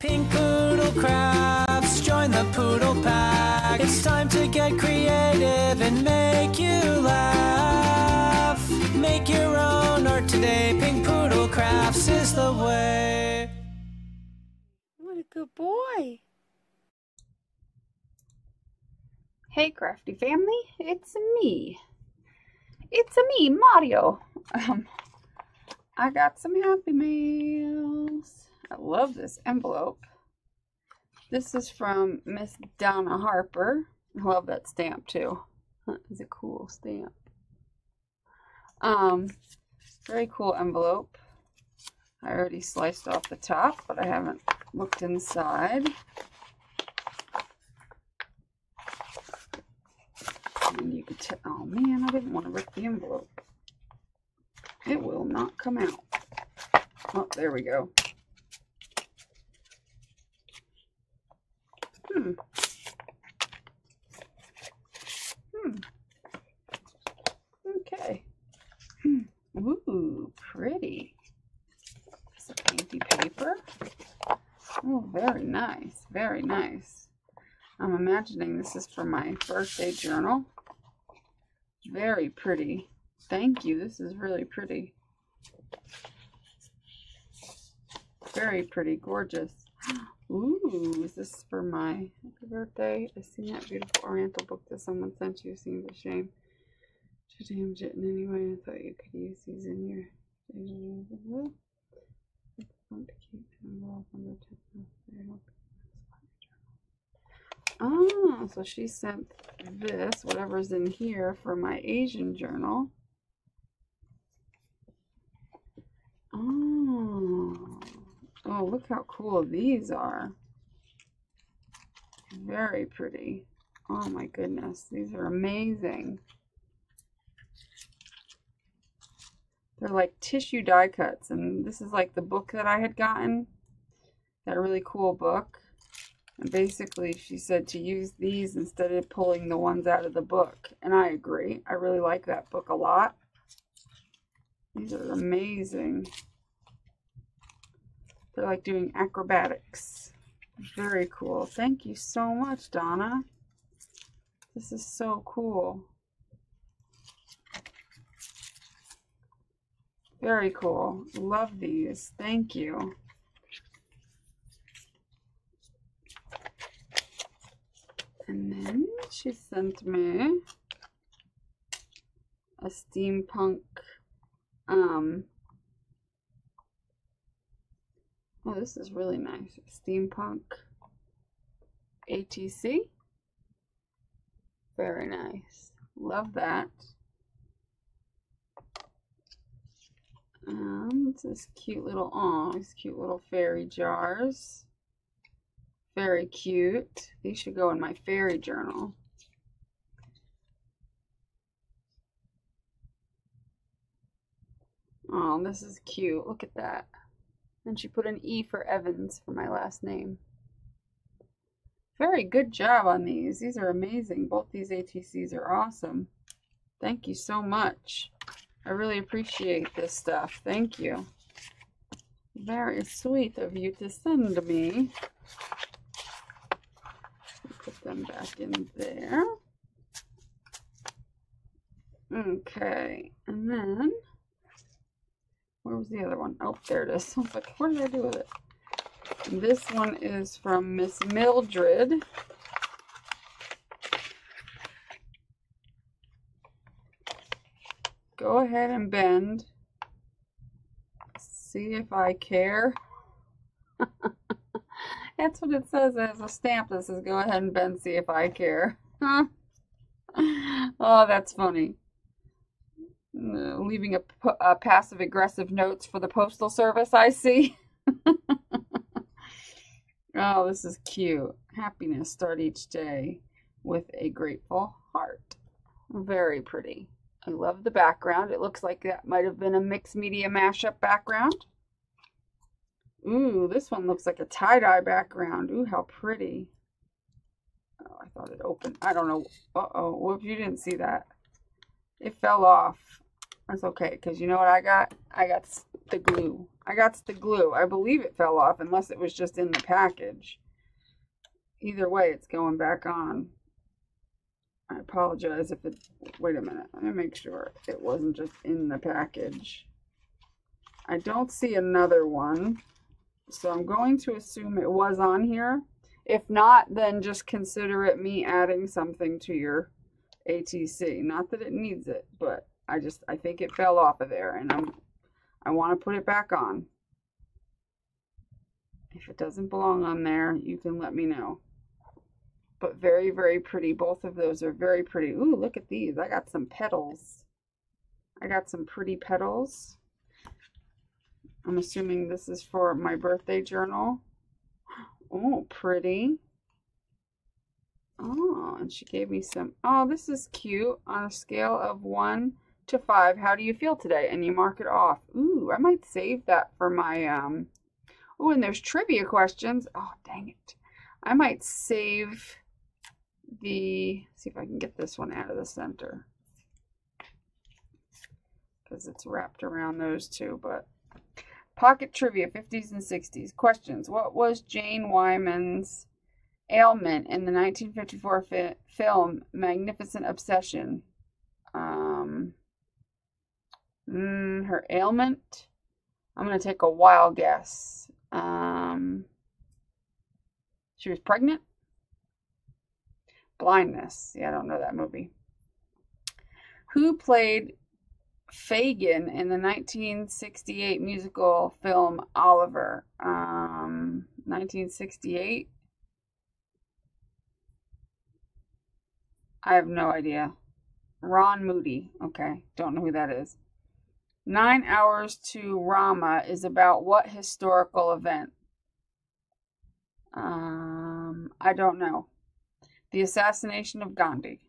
Pink Poodle Crafts, join the Poodle Pack. It's time to get creative and make you laugh. Make your own art today. Pink Poodle Crafts is the way. What a good boy. Hey crafty family, it's me. It's me, Mario. I got some Happy Meals. I love this envelope. This is from Miss Donna Harper. I love that stamp too. It's a cool stamp. Very cool envelope. I already sliced off the top, but I haven't looked inside. And you could tell, oh man, I didn't want to rip the envelope. It will not come out. Oh, there we go. Okay. Ooh, pretty. It's a painty paper. Oh, very nice. Very nice. I'm imagining this is for my birthday journal. Very pretty. Thank you. This is really pretty. Very pretty. Gorgeous. Ooh, is this for my happy birthday? I seen that beautiful Oriental book that someone sent you. Seems a shame to damage it in any way. I thought you could use these in your Oh, so she sent this, whatever's in here, for my Asian journal. Oh, look how cool these are. Very pretty. Oh my goodness, these are amazing. They're like tissue die cuts, and this is like the book that I had gotten. That really cool book. And basically she said to use these instead of pulling the ones out of the book. And I agree. I really like that book a lot. These are amazing. They're like doing acrobatics. Very cool. Thank you so much, Donna. This is so cool. Very cool. Love these. Thank you. And then she sent me a steampunk, oh, this is really nice. Steampunk ATC. Very nice. Love that. This cute little, oh, these cute little fairy jars. Very cute. These should go in my fairy journal. Oh, this is cute. Look at that. And she put an E for Evans for my last name. Very good job on these. These are amazing. Both these ATCs are awesome. Thank you so much. I really appreciate this stuff. Thank you. Very sweet of you to send me. Put them back in there. Okay, and then where was the other one? Oh, there it is. I was like, what did I do with it? And this one is from Miss Mildred. Go ahead and bend. See if I care. That's what it says. There's a stamp that says, go ahead and bend, see if I care. Oh, that's funny. Leaving a passive-aggressive notes for the Postal Service, I see. Oh, this is cute. Happiness, start each day with a grateful heart. Very pretty. I love the background. It looks like that might have been a mixed media mashup background. Ooh, this one looks like a tie-dye background. Ooh, how pretty. Oh, I thought it opened. I don't know. Uh-oh. Whoops, you didn't see that. It fell off. That's okay, because you know what I got? I got the glue. I got the glue. I believe it fell off unless it was just in the package. Either way, it's going back on. I apologize if it... Wait a minute. Let me make sure it wasn't just in the package. I don't see another one. So I'm going to assume it was on here. If not, then just consider it me adding something to your ATC. Not that it needs it, but I think it fell off of there, and I want to put it back on. If it doesn't belong on there, you can let me know. But very, very pretty. Both of those are very pretty. Ooh, look at these. I got some petals. I got some pretty petals. I'm assuming this is for my birthday journal. Oh, pretty. Oh, and she gave me some. Oh, this is cute. On a scale of 1 to 5, how do you feel today? And you mark it off. Ooh, I might save that for my, Oh, and there's trivia questions. Oh, dang it. I might save the, see if I can get this one out of the center. Because it's wrapped around those two, but. Pocket trivia, 50s and 60s. Questions. What was Jane Wyman's ailment in the 1954 film Magnificent Obsession? Her ailment? I'm going to take a wild guess. She was pregnant? Blindness. Yeah, I don't know that movie. Who played Fagin in the 1968 musical film Oliver? 1968? I have no idea. Ron Moody. Okay, don't know who that is. 9 Hours to Rama is about what historical event? I don't know. The assassination of Gandhi.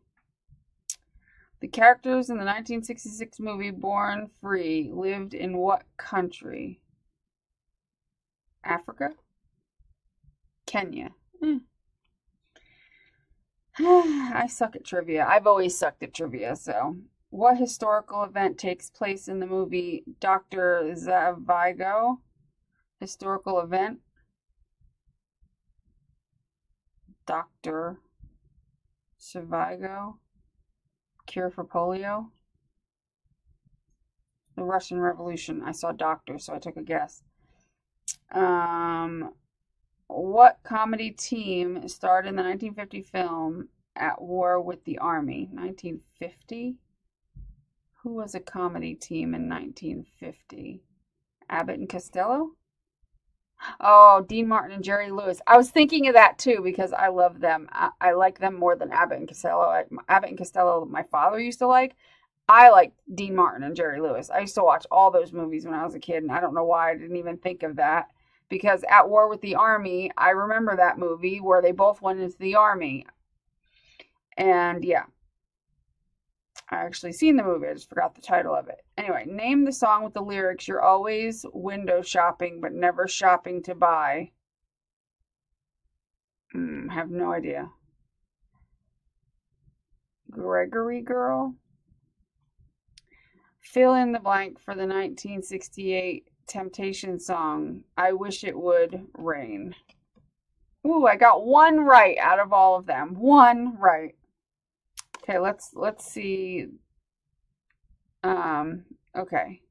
The characters in the 1966 movie Born Free lived in what country? Africa? Kenya. I suck at trivia. I've always sucked at trivia, so. What historical event takes place in the movie Dr. Zhivago? Historical event? Dr. Zhivago? Cure for polio? The Russian Revolution. I saw doctor, so I took a guess. What comedy team starred in the 1950 film At War with the Army? 1950? Who was a comedy team in 1950? Abbott and Costello? Oh, Dean Martin and Jerry Lewis. I was thinking of that too because I love them. I like them more than Abbott and Costello. Abbott and Costello, my father used to like. I like Dean Martin and Jerry Lewis. I used to watch all those movies when I was a kid, and I don't know why I didn't even think of that. Because At War with the Army, I remember that movie where they both went into the army. And yeah. I actually seen the movie. I just forgot the title of it. Anyway, name the song with the lyrics, "You're always window shopping, but never shopping to buy." Have no idea. Gregory Girl? Fill in the blank for the 1968 Temptation song, "I Wish It Would Rain." Ooh, I got one right out of all of them. One right. Okay, let's see. Okay.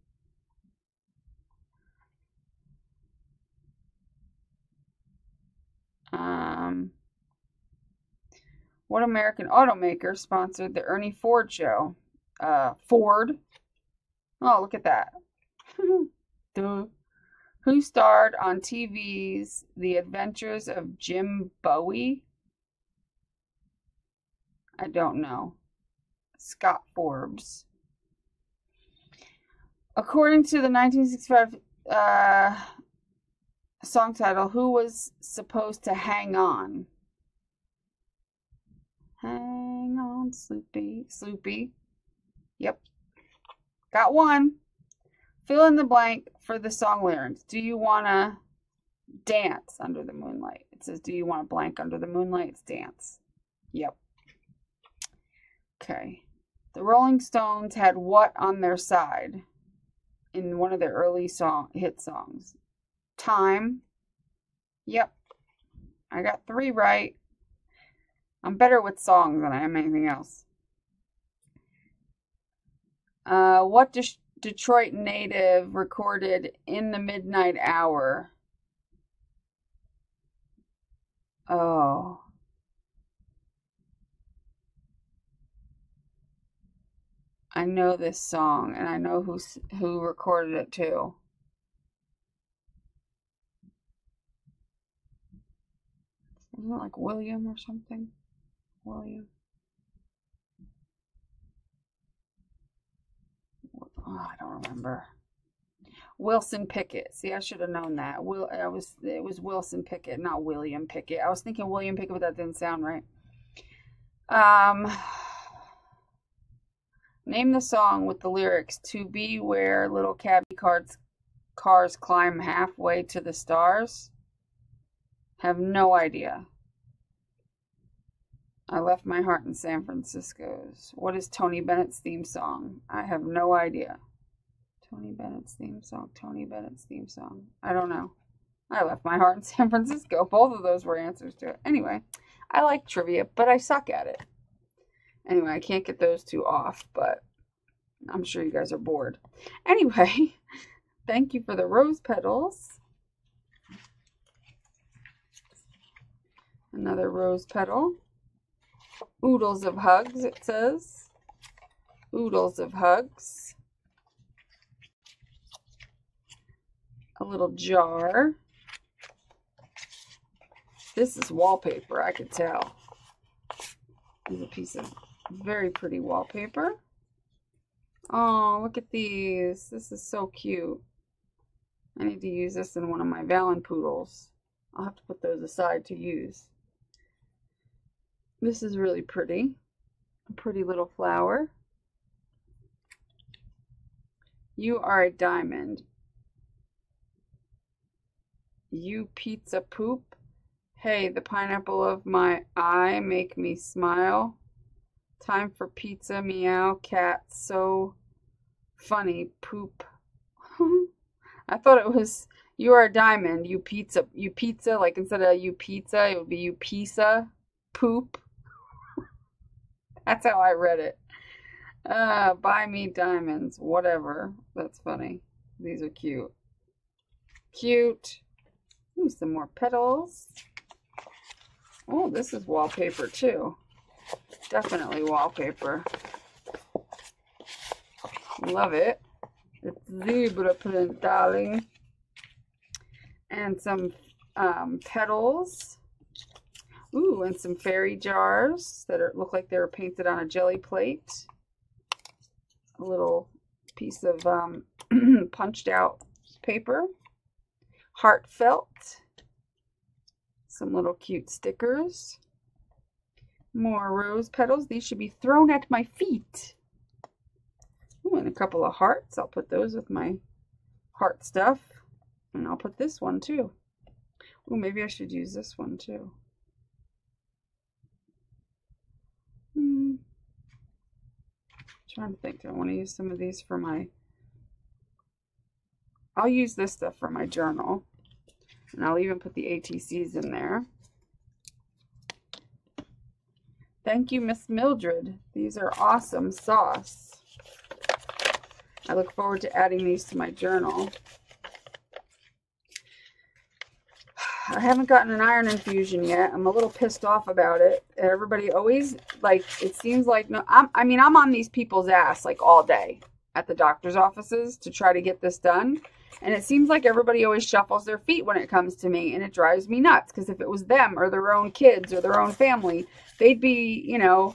What American automaker sponsored the Ernie Ford show? Ford. Oh, look at that. Duh. Who starred on TV's The Adventures of Jim Bowie? I don't know. Scott Forbes. According to the 1965 song title, who was supposed to hang on? Hang on, Sloopy. Sloopy. Yep. Got one. Fill in the blank for the song lyrics. Do you want to dance under the moonlight? It says, do you want to blank under the moonlight? It's dance. Yep. Okay. The Rolling Stones had what on their side? in one of their early hit songs. Time. Yep. I got 3 right. I'm better with songs than I am anything else. What Detroit native recorded In the Midnight Hour? Oh. I know this song, and I know who recorded it too. Isn't it like William or something? William. Oh, I don't remember. Wilson Pickett. See, I should have known that. It was Wilson Pickett, not William Pickett. I was thinking William Pickett, but that didn't sound right. Name the song with the lyrics, "To be where little cabbie cars climb halfway to the stars." Have no idea. I left my heart in San Francisco's. What is Tony Bennett's theme song? I have no idea. Tony Bennett's theme song. Tony Bennett's theme song. I don't know. I left my heart in San Francisco. Both of those were answers to it. Anyway, I like trivia, but I suck at it. Anyway, I can't get those 2 off, but I'm sure you guys are bored. Anyway, thank you for the rose petals. Another rose petal. Oodles of hugs, it says. Oodles of hugs. A little jar. This is wallpaper, I could tell. There's a piece of very pretty wallpaper. Oh, look at these. This is so cute. I need to use this in one of my Valen poodles. I'll have to put those aside to use. This is really pretty. A pretty little flower. You are a diamond. You pizza poop. Hey, the pineapple of my eye make me smile. Time for pizza, meow, cat, so funny, poop. I thought it was, you are a diamond, you pizza, like instead of you pizza, it would be you pizza, poop. That's how I read it. Buy me diamonds, whatever. That's funny. These are cute. Cute. Ooh, some more petals. Oh, this is wallpaper too. Definitely wallpaper. Love it. It's zebra print, darling. And some petals. Ooh, and some fairy jars that look like they were painted on a jelly plate. A little piece of punched out paper. Heartfelt. Some little cute stickers. More rose petals. These should be thrown at my feet. Ooh, and a couple of hearts. I'll put those with my heart stuff. And I'll put this one too. Ooh, maybe I should use this one too. Trying to think. Do I want to use some of these for my... I'll use this stuff for my journal. And I'll even put the ATCs in there. Thank you, Miss Mildred. These are awesome sauce. I look forward to adding these to my journal. I haven't gotten an iron infusion yet. I'm a little pissed off about it. Everybody always, like, it seems like, no, I'm on these people's ass, like, all day at the doctor's offices to try to get this done. And it seems like everybody always shuffles their feet when it comes to me. And it drives me nuts. Because if it was them or their own kids or their own family, they'd be, you know,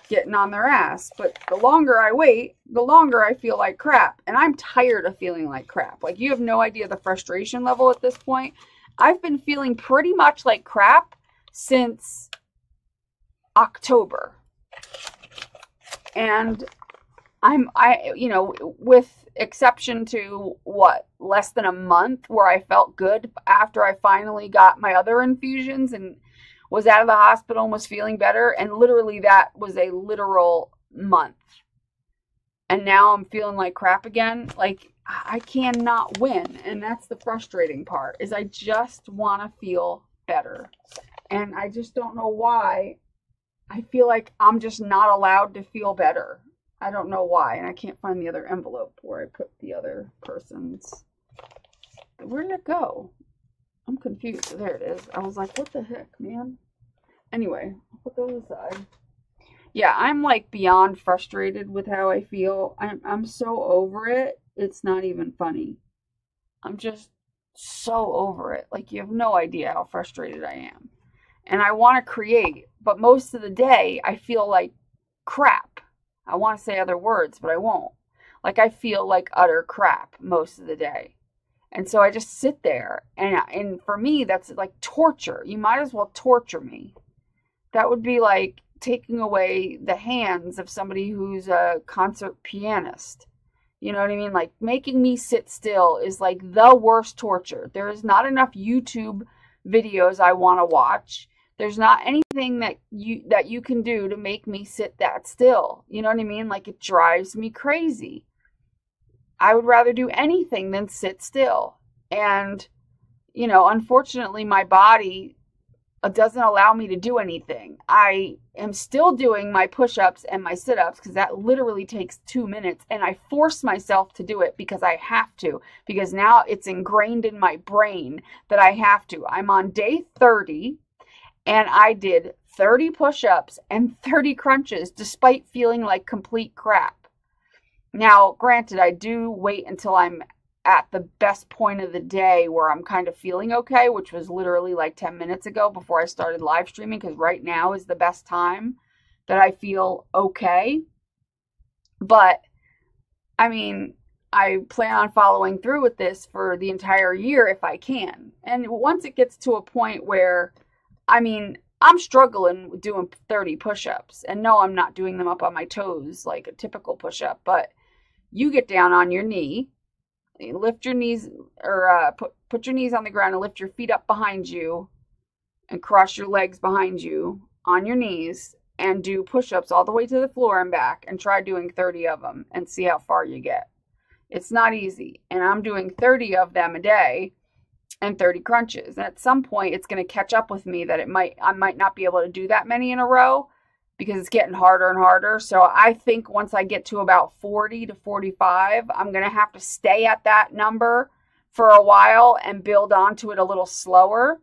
getting on their ass. But the longer I wait, the longer I feel like crap. And I'm tired of feeling like crap. Like, you have no idea the frustration level at this point. I've been feeling pretty much like crap since October. And you know, with exception to what, less than a month where I felt good after I finally got my other infusions and was out of the hospital and was feeling better. And literally that was a literal month. and now I'm feeling like crap again. Like, I cannot win. And that's the frustrating part, is I just want to feel better. And I just don't know why. I feel like I'm just not allowed to feel better. I don't know why. And I can't find the other envelope where I put the other person's. Where did it go? I'm confused. There it is. I was like, what the heck, man? Anyway, I'll put those aside. Yeah, I'm like beyond frustrated with how I feel. I'm so over it. It's not even funny. I'm just so over it. Like, you have no idea how frustrated I am. And I want to create, but most of the day I feel like crap. I want to say other words, but I won't. Like, I feel like utter crap most of the day. And so I just sit there, and for me, that's like torture. You might as well torture me. That would be like taking away the hands of somebody who's a concert pianist. You know what I mean? Like, making me sit still is like the worst torture. There is not enough YouTube videos I want to watch. There's not anything that you can do to make me sit that still. You know what I mean? Like, it drives me crazy. I would rather do anything than sit still. And, you know, unfortunately, my body doesn't allow me to do anything. I am still doing my push-ups and my sit-ups because that literally takes 2 minutes. And I force myself to do it because I have to. Because now it's ingrained in my brain that I have to. I'm on day 30 and I did 30 push-ups and 30 crunches despite feeling like complete crap. Now, granted, I do wait until I'm at the best point of the day where I'm kind of feeling okay, which was literally like 10 minutes ago before I started live streaming, because right now is the best time that I feel okay. But, I mean, I plan on following through with this for the entire year if I can. And once it gets to a point where, I mean, I'm struggling with doing 30 push-ups. And no, I'm not doing them up on my toes like a typical push-up, but you get down on your knee, lift your knees, or put your knees on the ground and lift your feet up behind you and cross your legs behind you on your knees and do push-ups all the way to the floor and back, and try doing 30 of them and see how far you get. It's not easy. And I'm doing 30 of them a day and 30 crunches. And at some point it's going to catch up with me that I might not be able to do that many in a row, because it's getting harder and harder. So I think once I get to about 40 to 45, I'm going to have to stay at that number for a while and build onto it a little slower.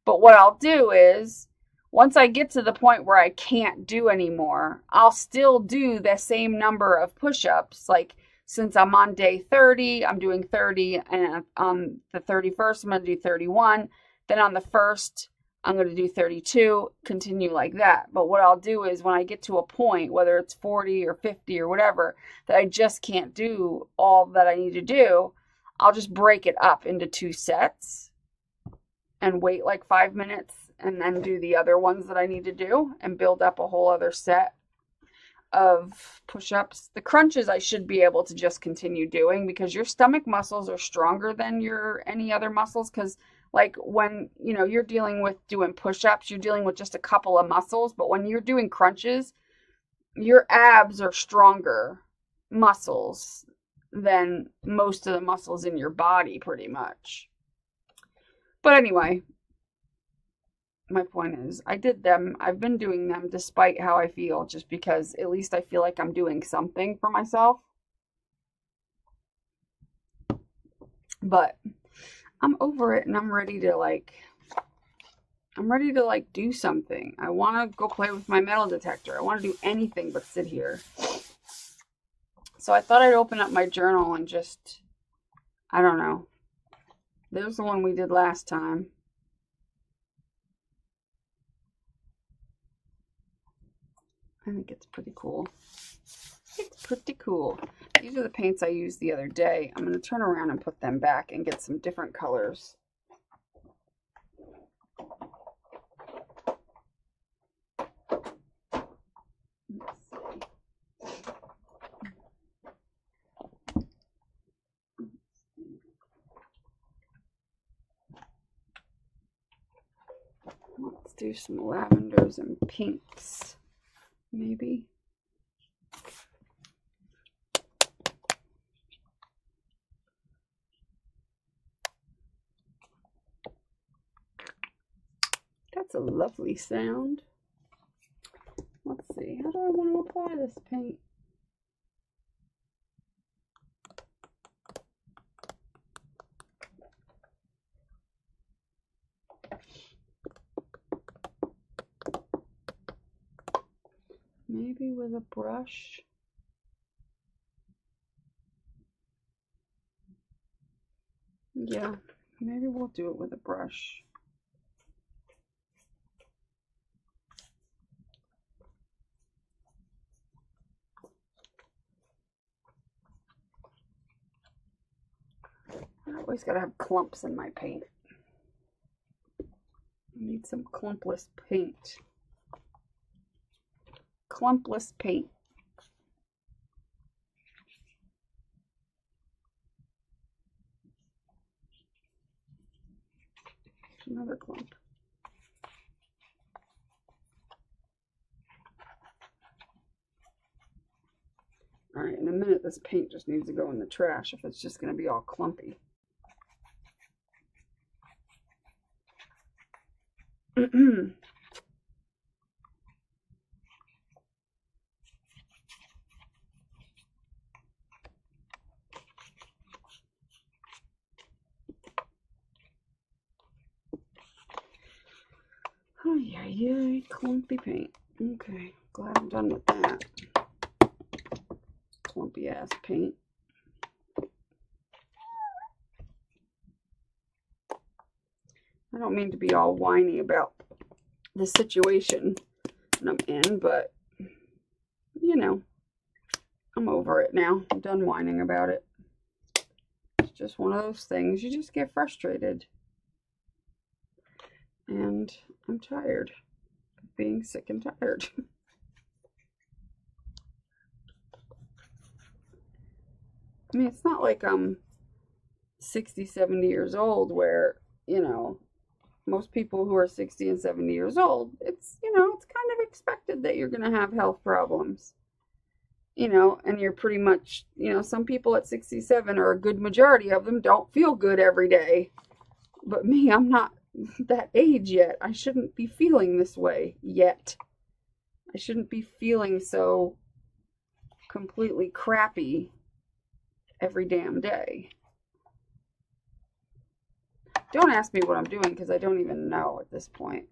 But what I'll do is, once I get to the point where I can't do anymore, I'll still do the same number of push-ups. Like, since I'm on day 30, I'm doing 30, and on the 31st, I'm going to do 31. Then on the 1st, I'm going to do 32, continue like that. But what I'll do is, when I get to a point, whether it's 40 or 50 or whatever, that I just can't do all that I need to do, I'll just break it up into 2 sets and wait like 5 minutes and then do the other ones that I need to do and build up a whole other set of push-ups. The crunches I should be able to just continue doing, because your stomach muscles are stronger than your any other muscles. Because like, when you're dealing with doing push-ups, you're dealing with just a couple of muscles, but when you're doing crunches, your abs are stronger muscles than most of the muscles in your body, pretty much. But anyway, my point is, I did them. I've been doing them despite how I feel, just because at least I feel like I'm doing something for myself. But I'm over it, and I'm ready to do something. I want to go play with my metal detector. I want to do anything but sit here. So I thought I'd open up my journal and just, I don't know. There's the one we did last time. I think it's pretty cool. It's pretty cool. These are the paints I used the other day. I'm going to turn around and put them back and get some different colors. Let's do some lavenders and pinks, maybe. That's a lovely sound. Let's see, how do I want to apply this paint? Maybe with a brush. Yeah, maybe we'll do it with a brush. I always gotta have clumps in my paint. I need some clumpless paint. Clumpless paint. Another clump. All right, in a minute, this paint just needs to go in the trash if it's just going to be all clumpy. Oh, yeah, clumpy paint. Okay, glad I'm done with that. Clumpy ass paint. I don't mean to be all whiny about the situation that I'm in, but you know, I'm over it now. I'm done whining about it. It's just one of those things. You just get frustrated. And I'm tired of being sick and tired. I mean, it's not like I'm 60, 70 years old where, you know, most people who are 60 and 70 years old, it's, you know, it's kind of expected that you're going to have health problems. You know, and you're pretty much, you know, some people at 67, or a good majority of them, don't feel good every day. But me, I'm not that age yet. I shouldn't be feeling this way yet. I shouldn't be feeling so completely crappy every damn day. Don't ask me what I'm doing because I don't even know at this point.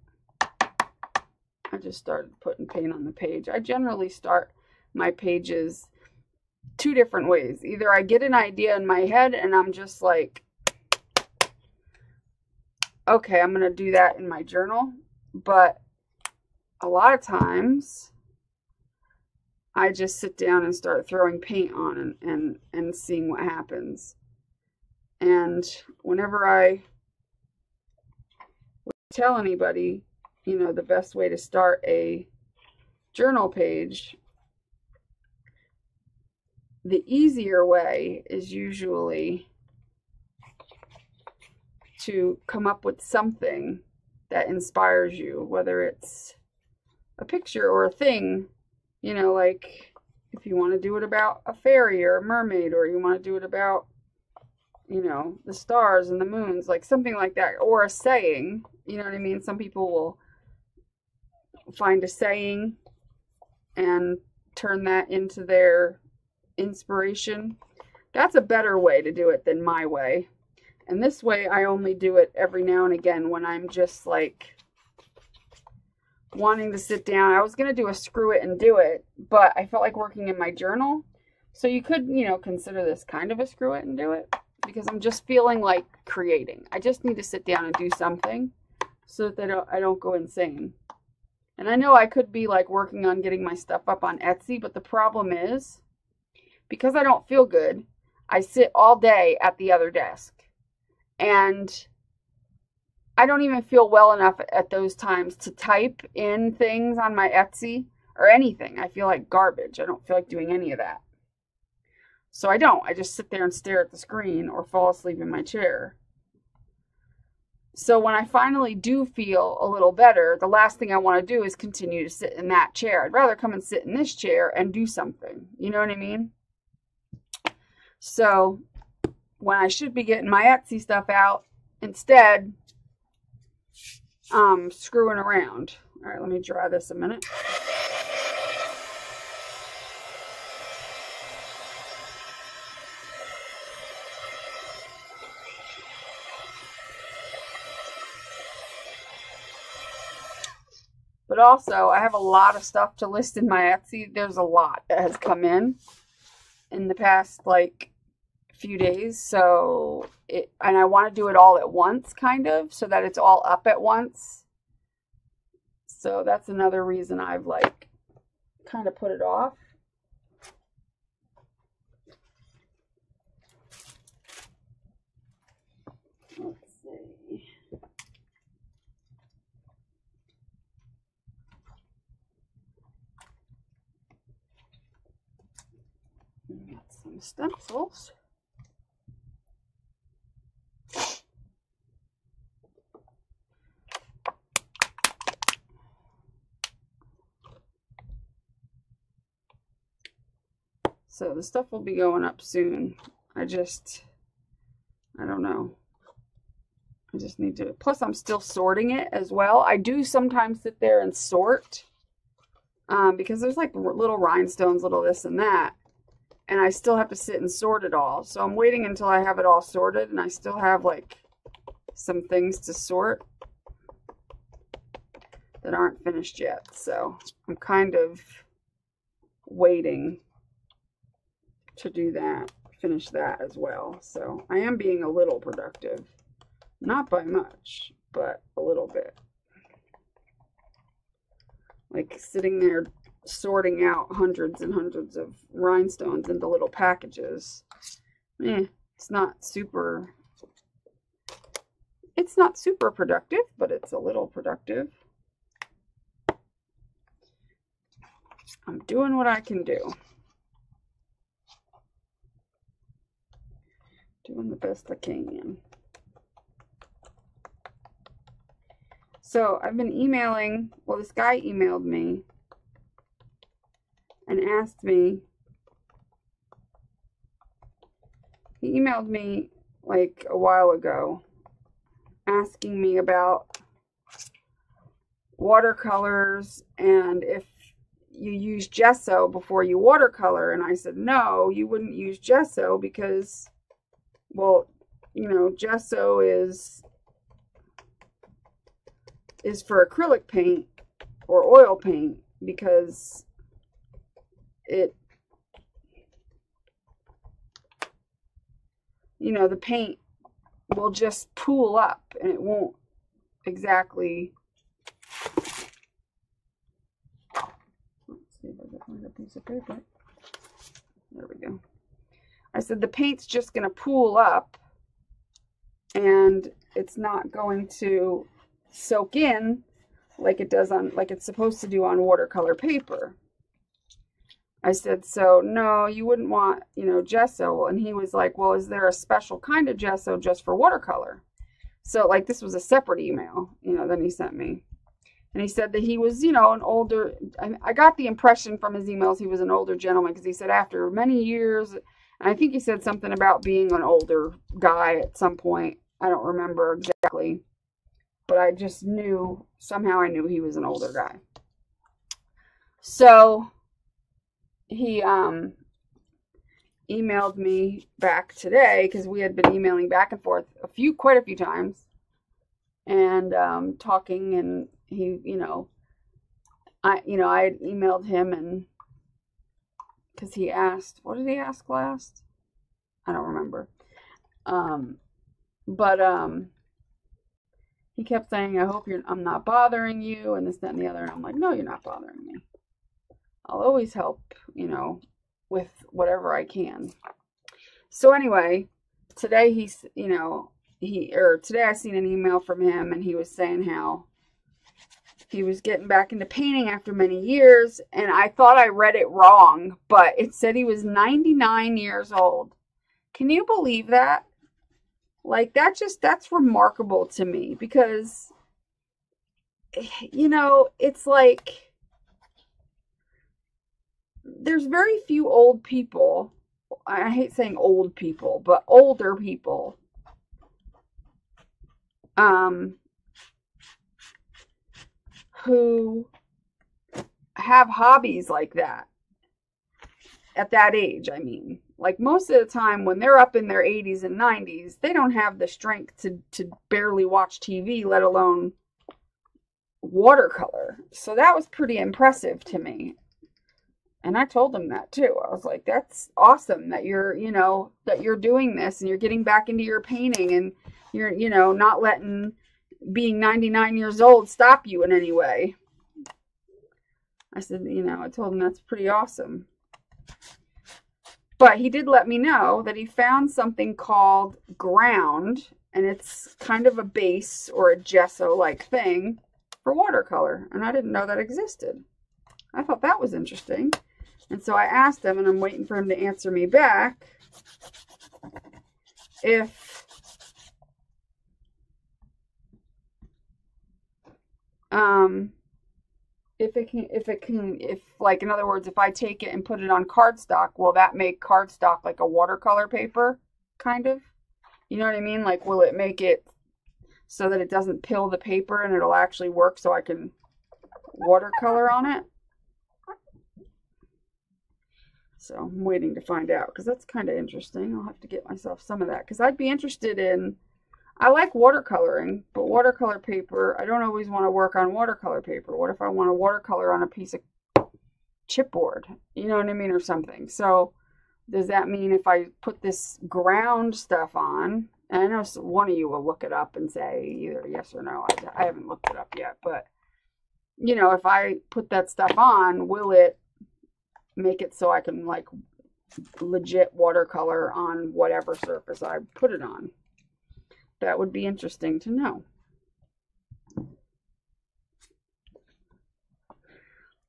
I just started putting paint on the page. I generally start my pages two different ways. Either I get an idea in my head and I'm just like, okay, I'm going to do that in my journal. But a lot of times I just sit down and start throwing paint on and seeing what happens. And whenever I tell anybody, you know, the best way to start a journal page, the easier way is usually to come up with something that inspires you, whether it's a picture or a thing, you know, like if you want to do it about a fairy or a mermaid, or you want to do it about, you know, the stars and the moons, like something like that, or a saying, you know what I mean? Some people will find a saying and turn that into their inspiration. That's a better way to do it than my way. And this way I only do it every now and again when I'm just like wanting to sit down. I was going to do a screw it and do it, but I felt like working in my journal. So you could, you know, consider this kind of a screw it and do it, because I'm just feeling like creating. I just need to sit down and do something so that I don't go insane. And I know I could be like working on getting my stuff up on Etsy, but the problem is, because I don't feel good, I sit all day at the other desk. And I don't even feel well enough at those times to type in things on my Etsy or anything. I feel like garbage. I don't feel like doing any of that. So I don't. I just sit there and stare at the screen or fall asleep in my chair. So when I finally do feel a little better, the last thing I want to do is continue to sit in that chair. I'd rather come and sit in this chair and do something. You know what I mean? So when I should be getting my Etsy stuff out, instead, screwing around. All right, let me dry this a minute. But also, I have a lot of stuff to list in my Etsy. There's a lot that has come in the past, like, few days. So, and I want to do it all at once, kind of, so that it's all up at once. So that's another reason I've, like, kind of put it off. Let's see. Got some stencils. So the stuff will be going up soon. I don't know. I just need to, plus I'm still sorting it as well. I do sometimes sit there and sort because there's like little rhinestones, little this and that. And I still have to sit and sort it all. So I'm waiting until I have it all sorted, and I still have like some things to sort that aren't finished yet. So I'm kind of waiting to do that, finish that as well. So I am being a little productive. Not by much, but a little bit. Like sitting there sorting out hundreds and hundreds of rhinestones into little packages. It's not super productive, but it's a little productive. I'm doing what I can do. Doing the best I can. So I've been emailing, well, this guy emailed me and asked me, he emailed me like a while ago asking me about watercolors and if you use gesso before you watercolor. And I said, no, you wouldn't use gesso because, well, you know, gesso is for acrylic paint or oil paint because it, you know, the paint will just pool up and it won't exactly. Let's see if I can find a piece of paper. There we go. I said the paint's just going to pool up and it's not going to soak in like it does on, like it's supposed to do on watercolor paper. I said, so no, you wouldn't want, you know, gesso. And he was like, well, is there a special kind of gesso just for watercolor? So like this was a separate email, you know, that he sent me. And he said that he was, you know, an older, I got the impression from his emails he was an older gentleman because he said after many years, and I think he said something about being an older guy at some point. I don't remember exactly. But I just knew, somehow I knew he was an older guy. So he emailed me back today because we had been emailing back and forth quite a few times and talking, and he, you know, I had emailed him and because he asked, what did he ask last? I don't remember. He kept saying, I hope I'm not bothering you, and this, that, and the other. And I'm like, no, you're not bothering me. I'll always help, you know, with whatever I can. So anyway, today he's, you know, today I seen an email from him, and he was saying how he was getting back into painting after many years, and I thought I read it wrong, but it said he was 99 years old. Can you believe that? Like, that's remarkable to me because, you know, it's like, there's very few old people, I hate saying old people, but older people, who have hobbies like that at that age. I mean, like most of the time when they're up in their 80s and 90s, they don't have the strength to barely watch TV, let alone watercolor. So that was pretty impressive to me. And I told him that too. I was like, that's awesome that you're, you know, that you're doing this and you're getting back into your painting and you're, you know, not letting being 99 years old stop you in any way. I said, you know, I told him that's pretty awesome. But he did let me know that he found something called ground, and it's kind of a base or a gesso-like thing for watercolor. And I didn't know that existed. I thought that was interesting. And so I asked him, and I'm waiting for him to answer me back, if like, in other words, if I take it and put it on cardstock, will that make cardstock like a watercolor paper, kind of? You know what I mean? Like, will it make it so that it doesn't pill the paper and it'll actually work so I can watercolor on it? So I'm waiting to find out because that's kind of interesting. I'll have to get myself some of that because I'd be interested in, I like watercoloring, but watercolor paper, I don't always want to work on watercolor paper. What if I want to watercolor on a piece of chipboard? You know what I mean? Or something. So does that mean if I put this ground stuff on, and I know one of you will look it up and say either yes or no. I haven't looked it up yet, but you know, if I put that stuff on, will it make it so I can like legit watercolor on whatever surface I put it on? That would be interesting to know.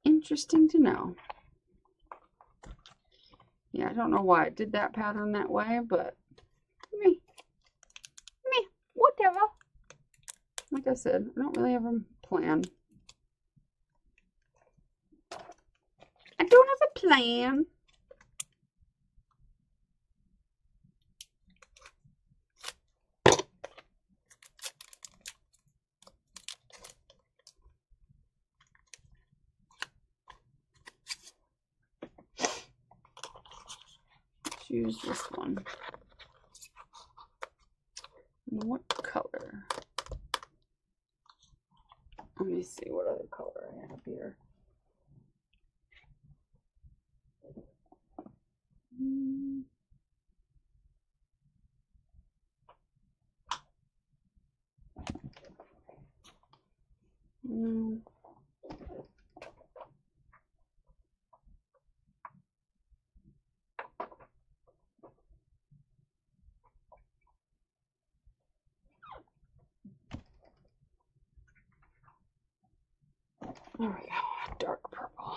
Interesting to know. Yeah, I don't know why I did that pattern that way, but me, whatever. Like I said, I don't really have a plan. I don't have a plan. Choose this one. What color? Let me see what other color I have here. No. There we go, dark purple.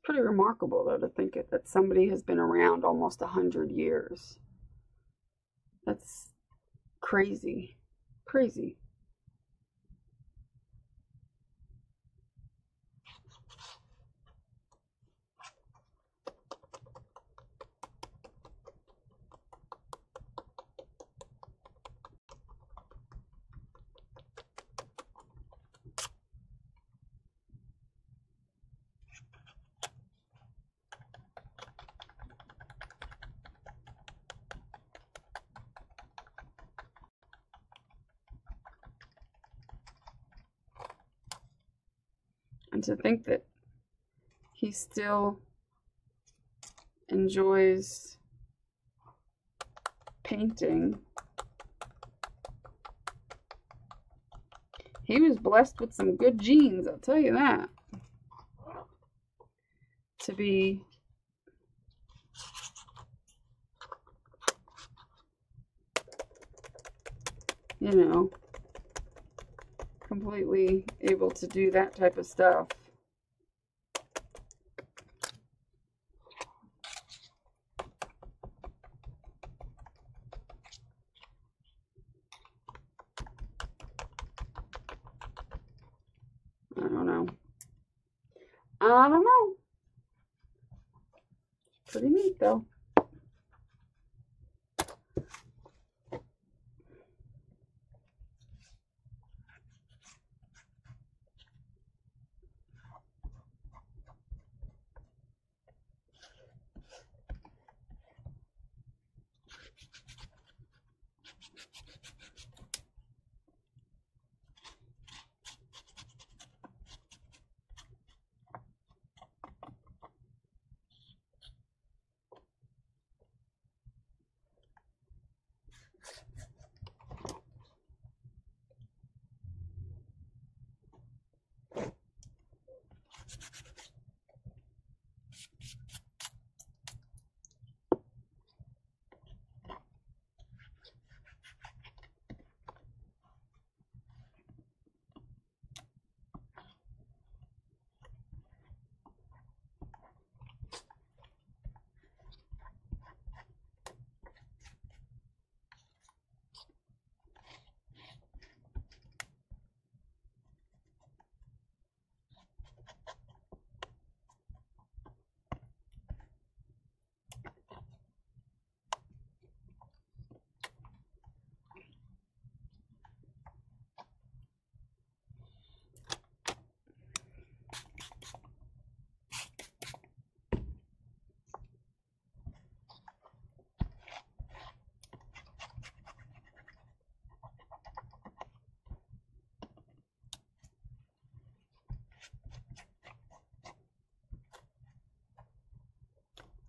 Pretty remarkable, though, to think that somebody has been around almost 100 years. That's crazy. Crazy. And to think that he still enjoys painting. He was blessed with some good genes, I'll tell you that. To be you know, completely able to do that type of stuff. I don't know. Pretty neat though.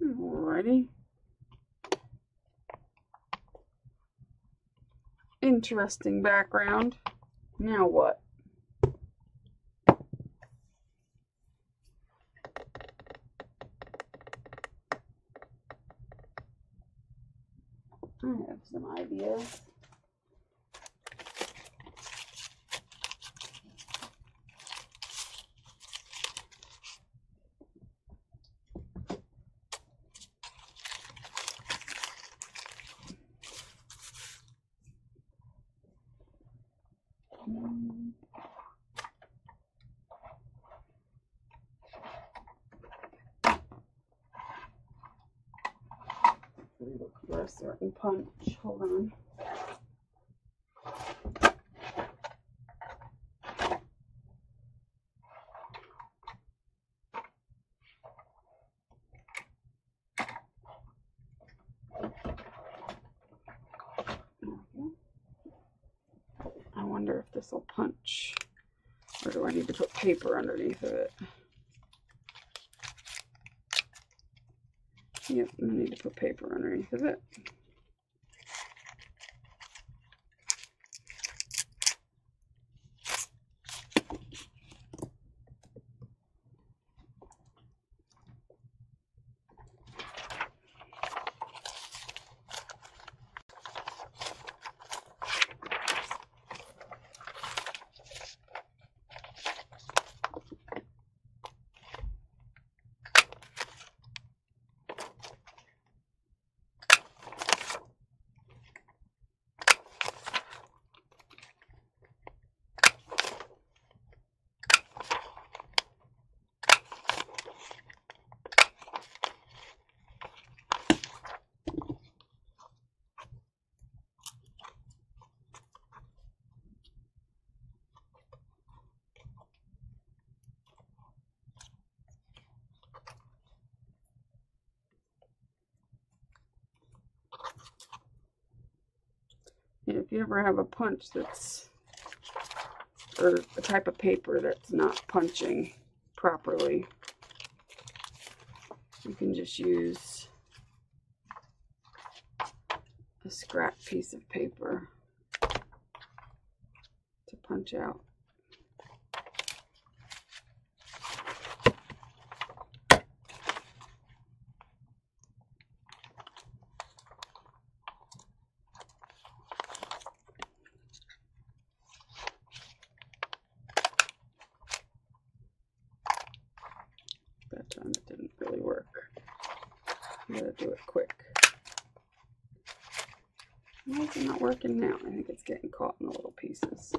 Alrighty. Interesting background. Now what? I have some ideas. For a certain punch. Hold on. I wonder if this will punch, or do I need to put paper underneath of it? Yep, I need to put paper underneath of it. If you ever have a punch that's, or a type of paper that's not punching properly, you can just use a scrap piece of paper to punch out. That time it didn't really work. I'm gonna do it quick. Why is it not working now? I think it's getting caught in the little pieces.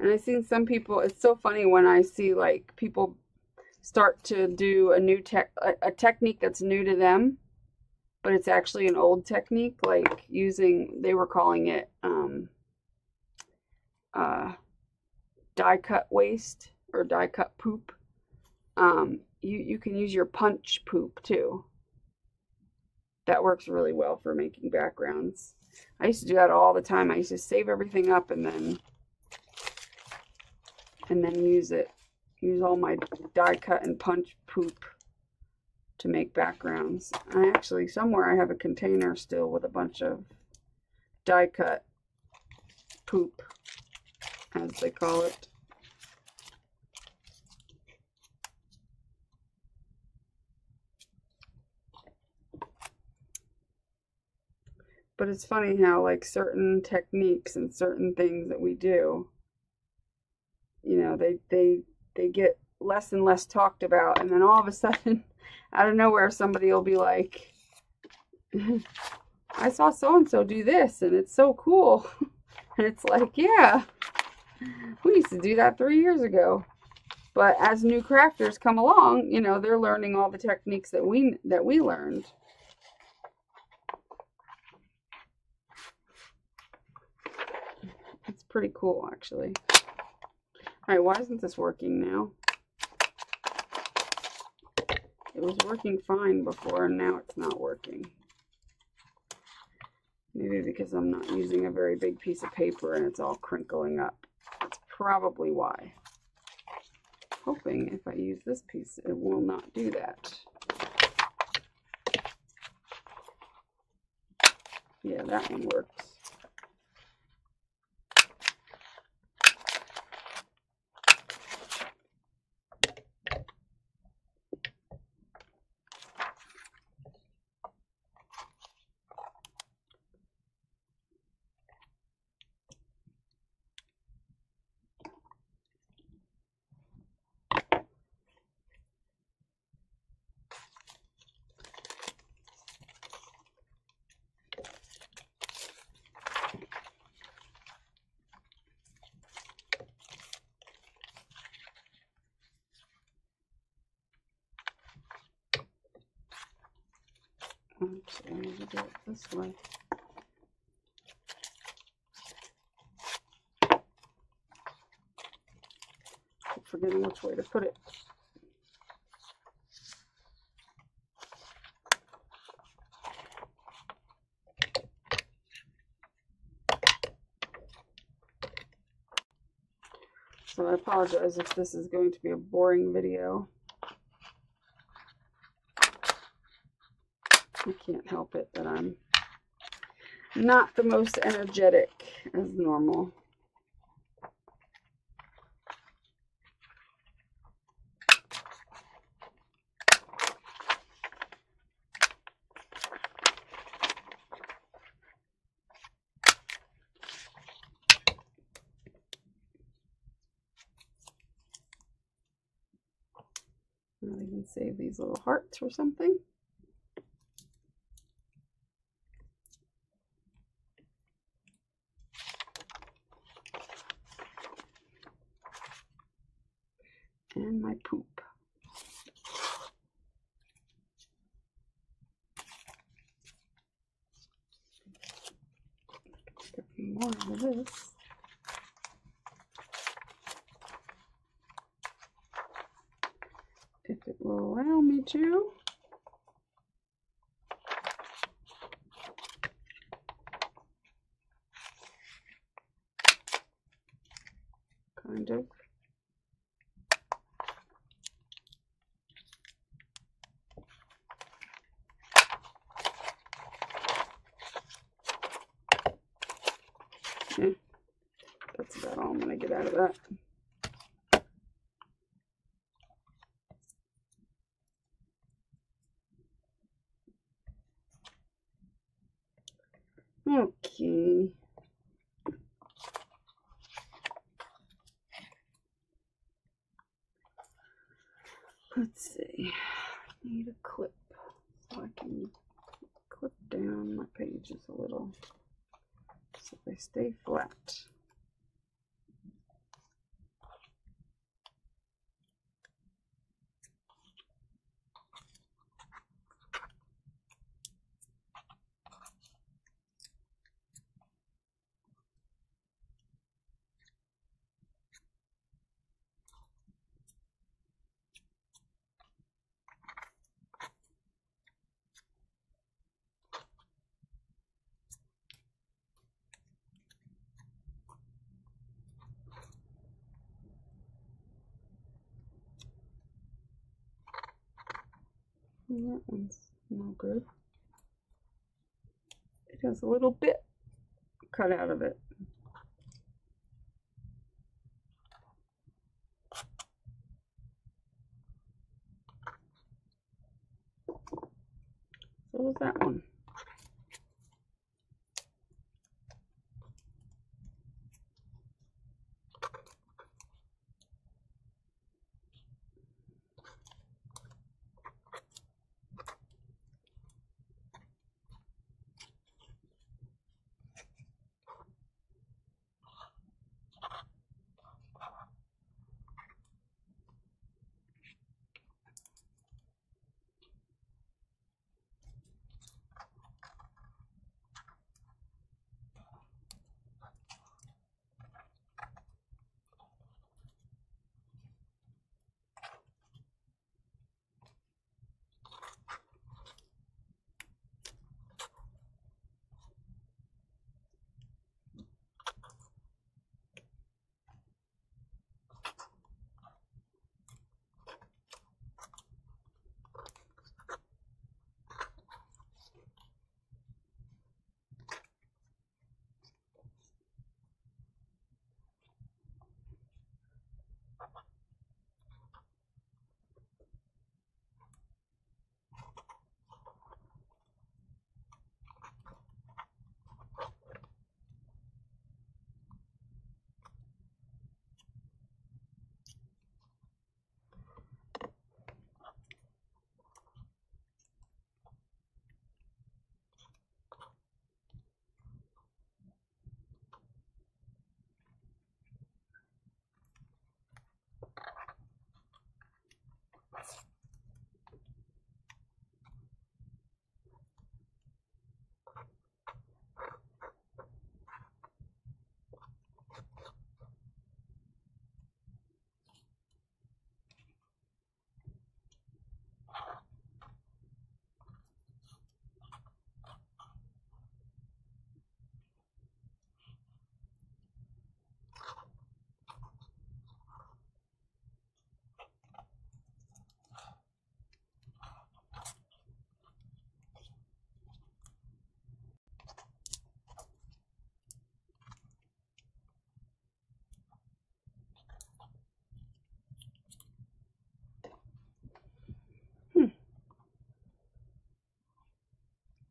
And I've seen some people, it's so funny when I see like people start to do a new a technique that's new to them, but it's actually an old technique, like using, they were calling it die cut waste or die cut poop. You can use your punch poop too. That works really well for making backgrounds. I used to do that all the time. I used to save everything up and then use it. Use all my die cut and punch poop to make backgrounds. I actually, somewhere I have a container still with a bunch of die cut poop, as they call it. But it's funny how like certain techniques and certain things that we do, you know, they get less and less talked about, and then all of a sudden out of nowhere somebody will be like, I saw so and so do this and it's so cool. And it's like, yeah, we used to do that 3 years ago. But as new crafters come along, you know, they're learning all the techniques that we learned. It's pretty cool, actually. All right, why isn't this working now? It was working fine before, and now it's not working. Maybe because I'm not using a very big piece of paper and it's all crinkling up. That's probably why. Hoping if I use this piece, it will not do that. Yeah, that one works. Oops, I need to do it this way. Keep forgetting which way to put it. So I apologize if this is going to be a boring video. I can't help it that I'm not the most energetic as normal. I'll even save these little hearts or something. And my poop. Get more of this. If it will allow me to. Kind of. Yeah, that's about all I'm going to get out of that. Okay. Let's see. I need a clip so I can clip down my pages a little so they stay flat. And that one's no good. It has a little bit cut out of it. So was that one.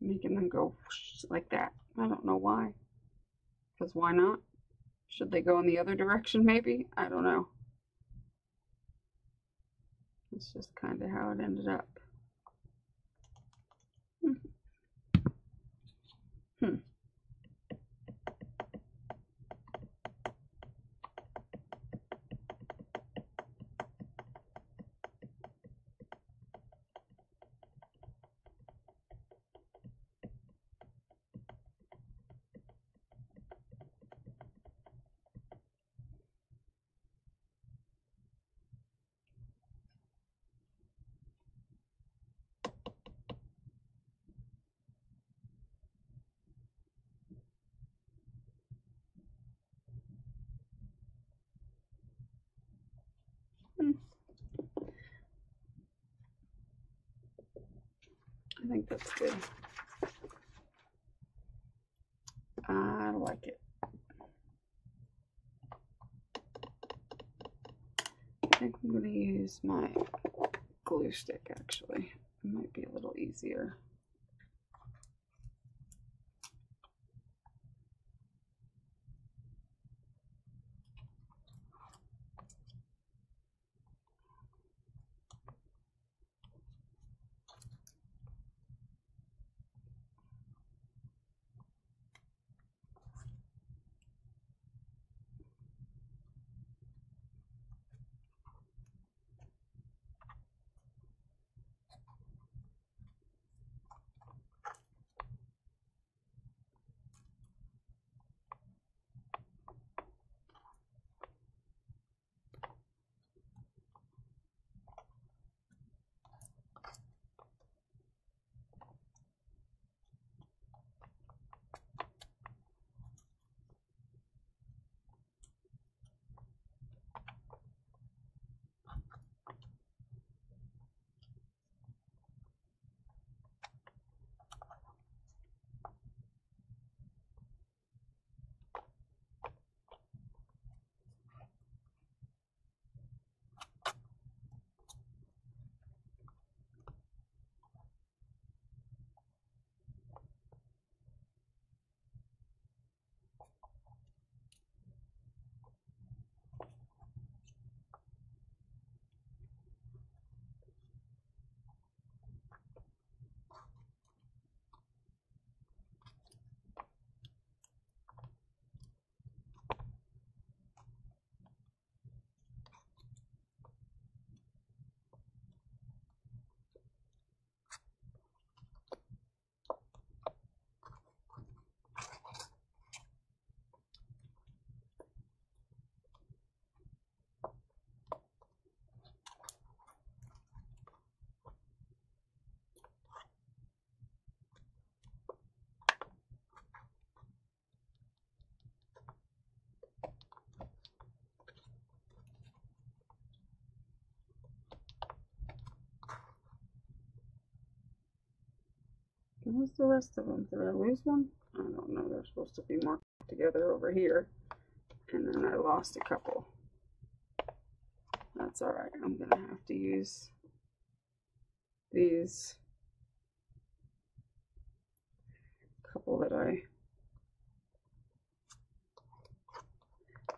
Making them go like that. I don't know why. Because why not? Should they go in the other direction maybe? I don't know. It's just kind of how it ended up. Hmm. I think that's good. I like it. I think I'm going to use my glue stick actually. It might be a little easier. What's the rest of them? Did I lose one? I don't know. They're supposed to be marked together over here. And then I lost a couple. That's alright. I'm going to have to use these couple that I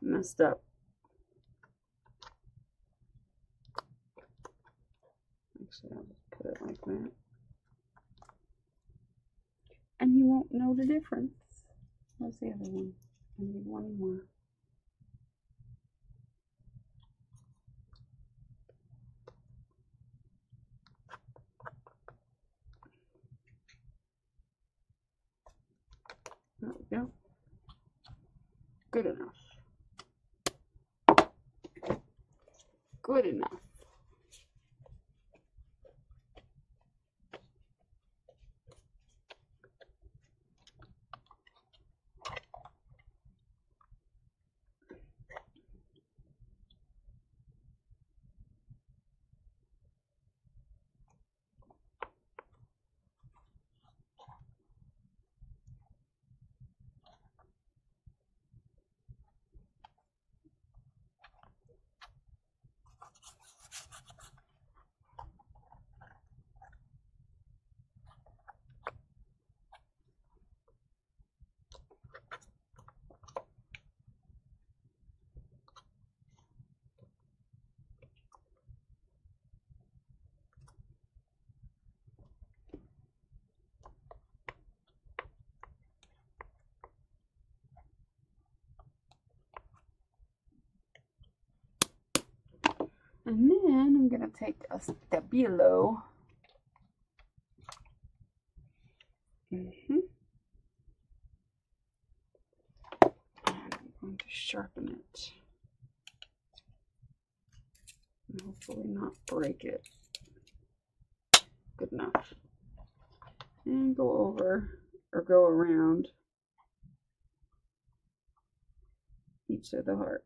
messed up. Actually, I'll just put it like that. And you won't know the difference. Where's the other one? I need one more. There we go. Good enough. Good enough. And then I'm going to take a Stabilo. And I'm going to sharpen it. And hopefully not break it. Good enough. And go over, or go around each of the hearts.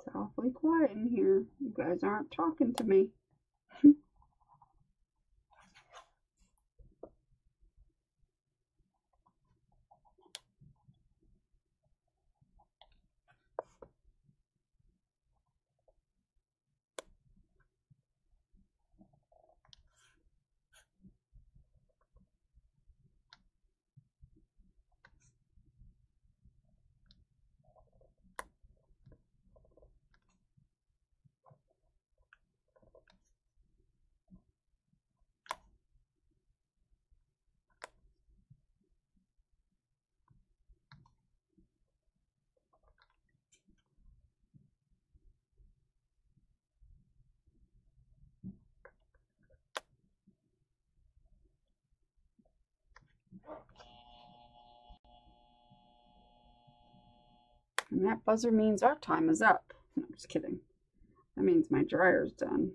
It's awfully quiet in here. You guys aren't talking to me. And that buzzer means our time is up. I'm just kidding. That means my dryer's done.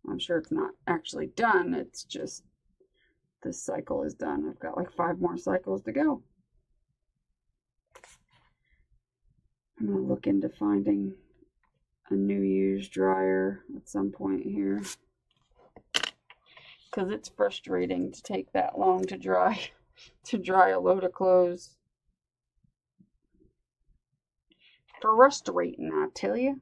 I'm sure it's not actually done. It's just this cycle is done. I've got like 5 more cycles to go. I'm going to look into finding a new used dryer at some point here, because it's frustrating to take that long to dry a load of clothes. Frustrating, I tell you.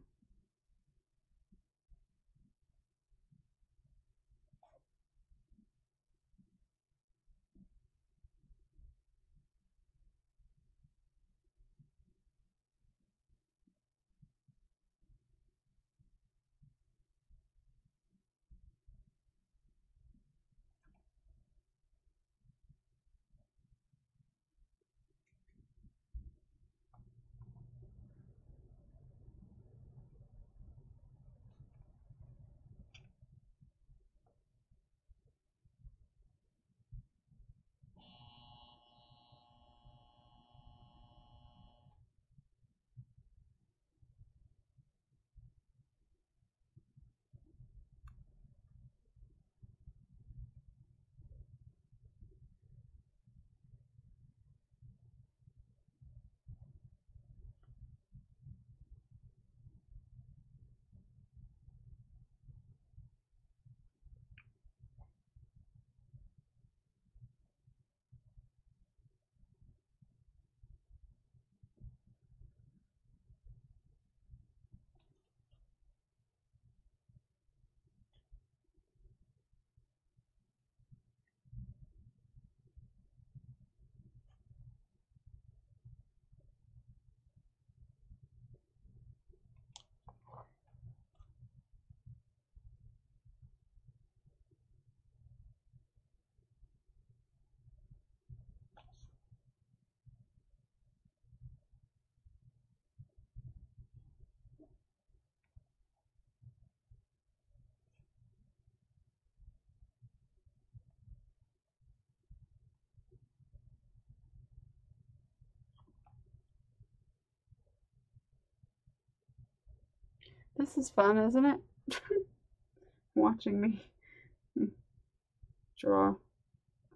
This is fun, isn't it? Watching me draw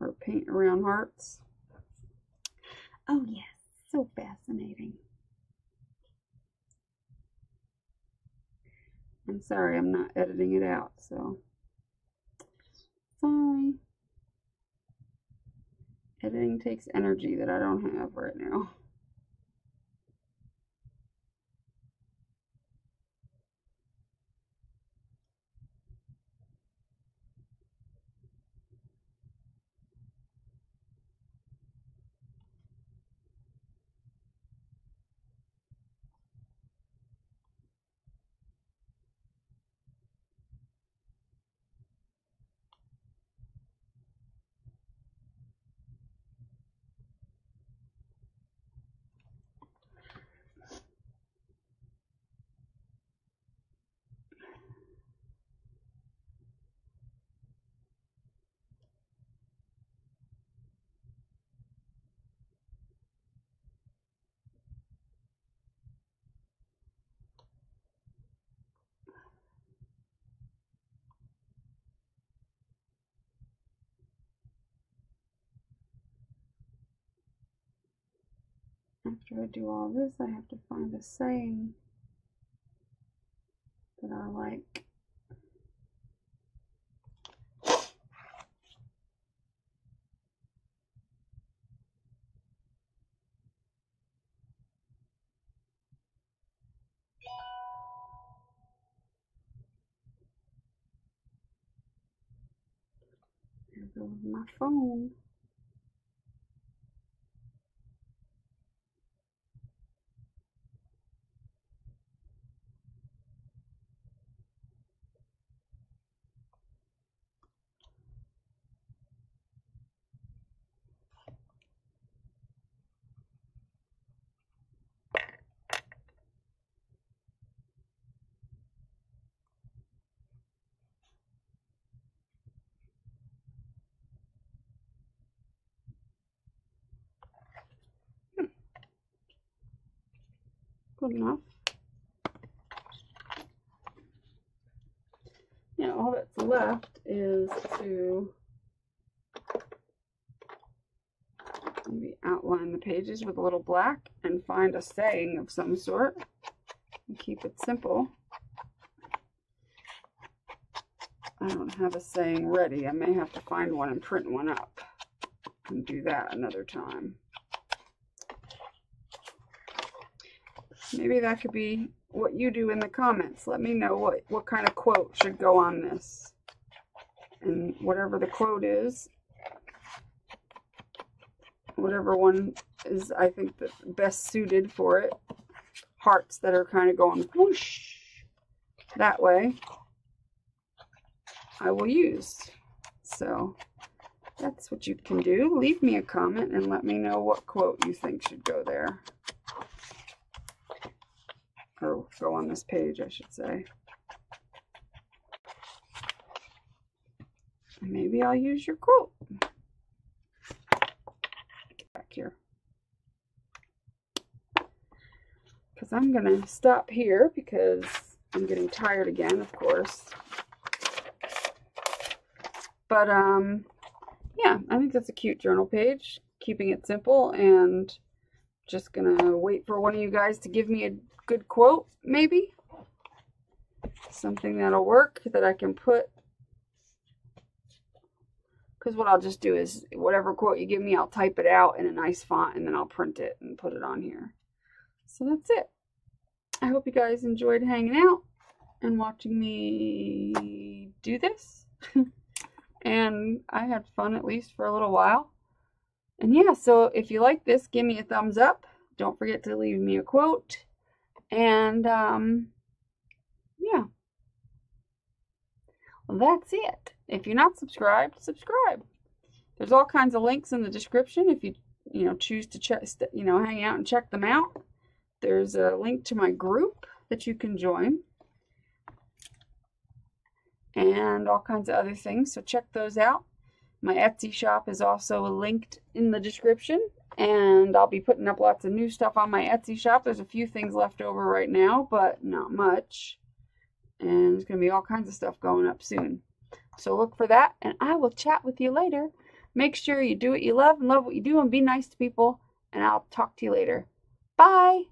or paint around hearts. Oh yes, so fascinating. I'm sorry, I'm not editing it out, so sorry. Editing takes energy that I don't have right now. After I do all this, I have to find a saying that I like. There goes my phone. good enough. Yeah, all that's left is to maybe outline the pages with a little black and find a saying of some sort and keep it simple. I don't have a saying ready. I may have to find one and print one up and do that another time. Maybe that could be what you do in the comments. Let me know what kind of quote should go on this. And whatever the quote is, whatever one is, I think, the best suited for it. Hearts that are kind of going whoosh that way, I will use. So that's what you can do. Leave me a comment and let me know what quote you think should go there. Or go on this page, I should say. Maybe I'll use your quote. Get back here. Because I'm going to stop here because I'm getting tired again, of course. But, yeah, I think that's a cute journal page. Keeping it simple, and just going to wait for one of you guys to give me a good quote, maybe. Something that'll work, that I can put. Because what I'll just do is, whatever quote you give me, I'll type it out in a nice font, and then I'll print it and put it on here. So that's it. I hope you guys enjoyed hanging out and watching me do this. And I had fun, at least for a little while. And yeah, so if you like this, give me a thumbs up. Don't forget to leave me a quote. And yeah. Well, that's it. If you're not subscribed, subscribe. There's all kinds of links in the description if you choose to check, hang out and check them out. There's a link to my group that you can join, and all kinds of other things, so check those out. My Etsy shop is also linked in the description, and I'll be putting up lots of new stuff on my Etsy shop. There's a few things left over right now, but not much, and there's going to be all kinds of stuff going up soon. So look for that, and I will chat with you later. Make sure you do what you love and love what you do, and be nice to people, and I'll talk to you later. Bye!